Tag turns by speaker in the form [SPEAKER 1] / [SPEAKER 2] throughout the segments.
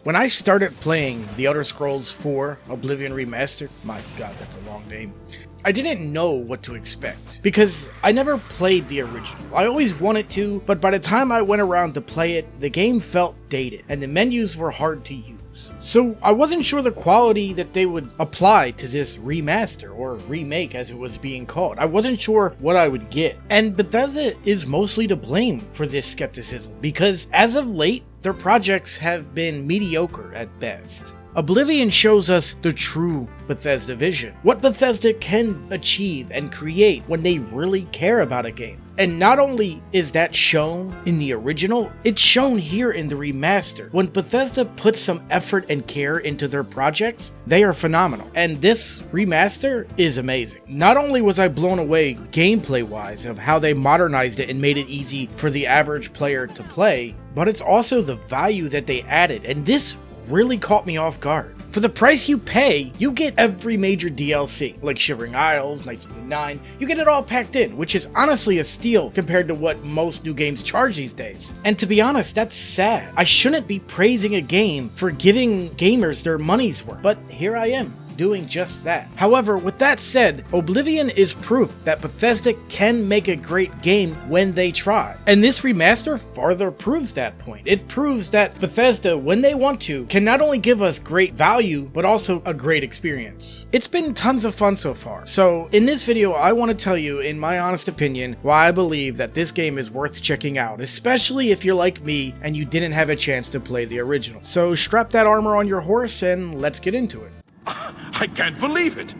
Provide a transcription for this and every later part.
[SPEAKER 1] When I started playing The Elder Scrolls 4 Oblivion Remastered, my god, that's a long name, I didn't know what to expect, because I never played the original. I always wanted to, but by the time I went around to play it, the game felt dated, and the menus were hard to use. So I wasn't sure the quality that they would apply to this remaster, or remake as it was being called. I wasn't sure what I would get. And Bethesda is mostly to blame for this skepticism, because as of late, their projects have been mediocre at best. Oblivion shows us the true Bethesda vision, what Bethesda can achieve and create when they really care about a game. And not only is that shown in the original, it's shown here in the remaster. When Bethesda puts some effort and care into their projects, they are phenomenal. And this remaster is amazing. Not only was I blown away gameplay-wise of how they modernized it and made it easy for the average player to play, but it's also the value that they added, and this really caught me off guard. For the price you pay, you get every major DLC, like Shivering Isles, Knights of the Nine. You get it all packed in, which is honestly a steal compared to what most new games charge these days. And to be honest, that's sad. I shouldn't be praising a game for giving gamers their money's worth, but here I am, doing just that. However, with that said, Oblivion is proof that Bethesda can make a great game when they try. And this remaster farther proves that point. It proves that Bethesda, when they want to, can not only give us great value, but also a great experience. It's been tons of fun so far. So in this video, I want to tell you, in my honest opinion, why I believe that this game is worth checking out, especially if you're like me and you didn't have a chance to play the original. So strap that armor on your horse and let's get into it.
[SPEAKER 2] I can't believe it.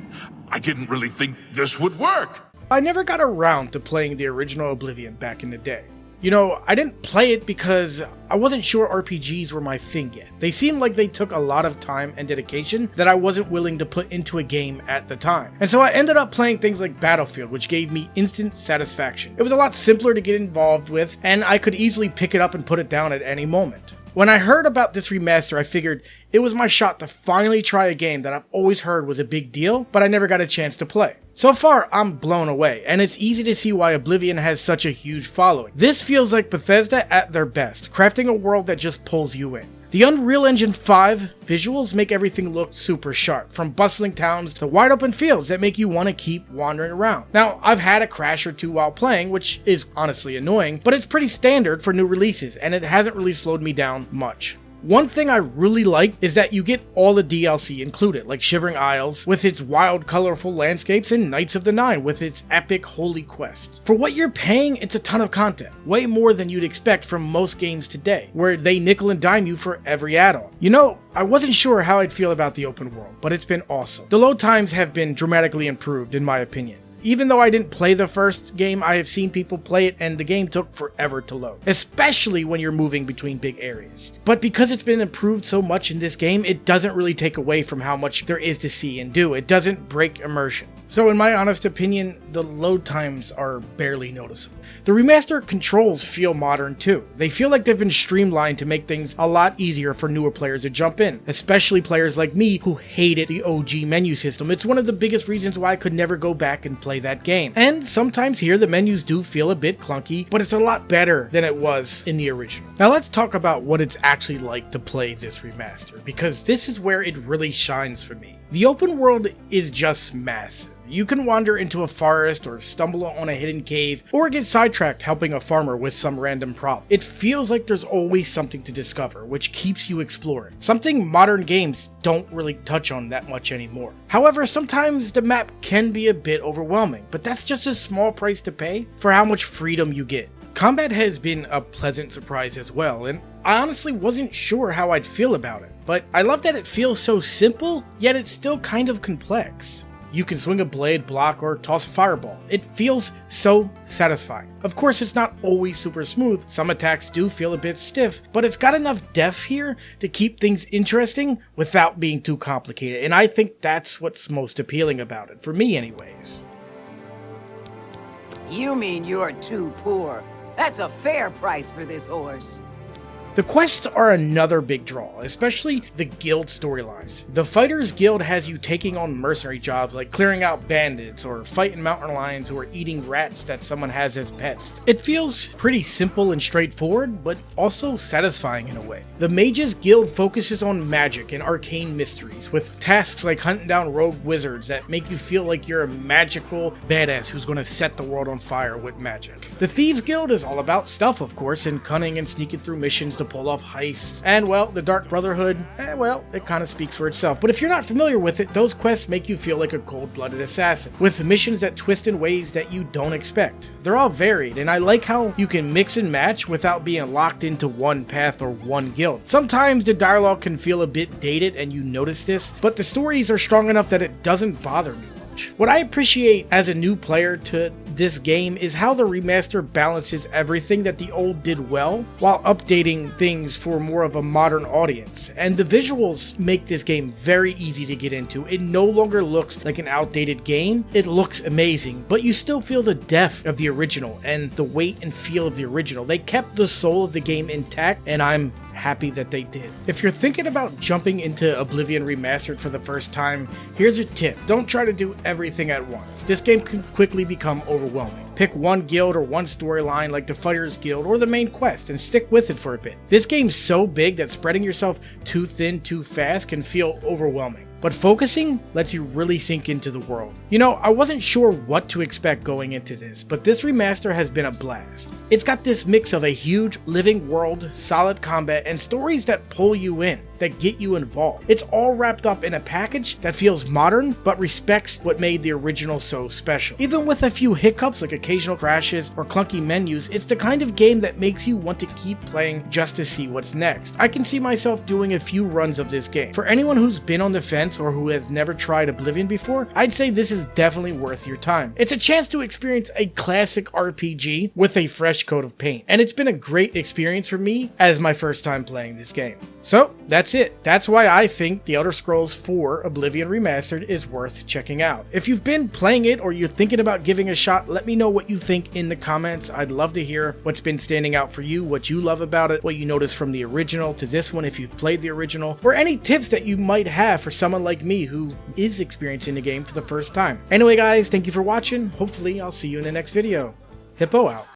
[SPEAKER 2] I didn't really think this would work.
[SPEAKER 1] I never got around to playing the original Oblivion back in the day. You know, I didn't play it because I wasn't sure RPGs were my thing yet. They seemed like they took a lot of time and dedication that I wasn't willing to put into a game at the time. And so I ended up playing things like Battlefield, which gave me instant satisfaction. It was a lot simpler to get involved with, and I could easily pick it up and put it down at any moment. When I heard about this remaster, I figured it was my shot to finally try a game that I've always heard was a big deal, but I never got a chance to play. So far, I'm blown away, and it's easy to see why Oblivion has such a huge following. This feels like Bethesda at their best, crafting a world that just pulls you in. The Unreal Engine 5 visuals make everything look super sharp, from bustling towns to wide open fields that make you want to keep wandering around. Now, I've had a crash or two while playing, which is honestly annoying, but it's pretty standard for new releases, and it hasn't really slowed me down much. One thing I really like is that you get all the DLC included, like Shivering Isles with its wild, colorful landscapes and Knights of the Nine with its epic holy quest. For what you're paying, it's a ton of content, way more than you'd expect from most games today, where they nickel and dime you for every add-on. You know, I wasn't sure how I'd feel about the open world, but it's been awesome. The load times have been dramatically improved, in my opinion. Even though I didn't play the first game, I have seen people play it and the game took forever to load, especially when you're moving between big areas. But because it's been improved so much in this game, it doesn't really take away from how much there is to see and do. It doesn't break immersion. So in my honest opinion, the load times are barely noticeable. The remaster controls feel modern too. They feel like they've been streamlined to make things a lot easier for newer players to jump in, especially players like me who hated the OG menu system. It's one of the biggest reasons why I could never go back and play that game. And sometimes here the menus do feel a bit clunky, but it's a lot better than it was in the original. Now let's talk about what it's actually like to play this remaster, because this is where it really shines for me. The open world is just massive. You can wander into a forest or stumble on a hidden cave or get sidetracked helping a farmer with some random problem. It feels like there's always something to discover, which keeps you exploring. Something modern games don't really touch on that much anymore. However, sometimes the map can be a bit overwhelming, but that's just a small price to pay for how much freedom you get. Combat has been a pleasant surprise as well, and I honestly wasn't sure how I'd feel about it, but I love that it feels so simple, yet it's still kind of complex. You can swing a blade, block, or toss a fireball. It feels so satisfying. Of course, it's not always super smooth. Some attacks do feel a bit stiff, but it's got enough depth here to keep things interesting without being too complicated, and I think that's what's most appealing about it, for me anyways.
[SPEAKER 3] You mean you're too poor? That's a fair price for this horse.
[SPEAKER 1] The quests are another big draw, especially the guild storylines. The Fighters Guild has you taking on mercenary jobs like clearing out bandits or fighting mountain lions who are eating rats that someone has as pets. It feels pretty simple and straightforward, but also satisfying in a way. The Mages Guild focuses on magic and arcane mysteries, with tasks like hunting down rogue wizards that make you feel like you're a magical badass who's going to set the world on fire with magic. The Thieves Guild is all about stealth, of course, and cunning and sneaking through missions to pull off heists. And well, the Dark Brotherhood, well, it kind of speaks for itself. But if you're not familiar with it, those quests make you feel like a cold-blooded assassin, with missions that twist in ways that you don't expect. They're all varied, and I like how you can mix and match without being locked into one path or one guild. Sometimes the dialogue can feel a bit dated and you notice this, but the stories are strong enough that it doesn't bother me. What I appreciate as a new player to this game is how the remaster balances everything that the old did well while updating things for more of a modern audience. And the visuals make this game very easy to get into. It no longer looks like an outdated game. It looks amazing, but you still feel the depth of the original and the weight and feel of the original. They kept the soul of the game intact, and I'm happy that they did. If you're thinking about jumping into Oblivion Remastered for the first time, here's a tip. Don't try to do everything at once. This game can quickly become overwhelming. Pick one guild or one storyline like the Fighters Guild or the main quest and stick with it for a bit. This game's so big that spreading yourself too thin too fast can feel overwhelming. But focusing lets you really sink into the world. You know, I wasn't sure what to expect going into this, but this remaster has been a blast. It's got this mix of a huge living world, solid combat, and stories that pull you in, that get you involved. It's all wrapped up in a package that feels modern, but respects what made the original so special. Even with a few hiccups like occasional crashes or clunky menus, it's the kind of game that makes you want to keep playing just to see what's next. I can see myself doing a few runs of this game. For anyone who's been on the fence or who has never tried Oblivion before, I'd say this is definitely worth your time. It's a chance to experience a classic RPG with a fresh coat of paint, and it's been a great experience for me as my first time playing this game. So that's it. That's why I think The Elder Scrolls 4 Oblivion Remastered is worth checking out. If you've been playing it or you're thinking about giving a shot, let me know what you think in the comments. I'd love to hear what's been standing out for you, what you love about it, what you noticed from the original to this one if you've played the original, or any tips that you might have for someone like me who is experiencing the game for the first time. Anyway guys, thank you for watching. Hopefully I'll see you in the next video. Hippo out.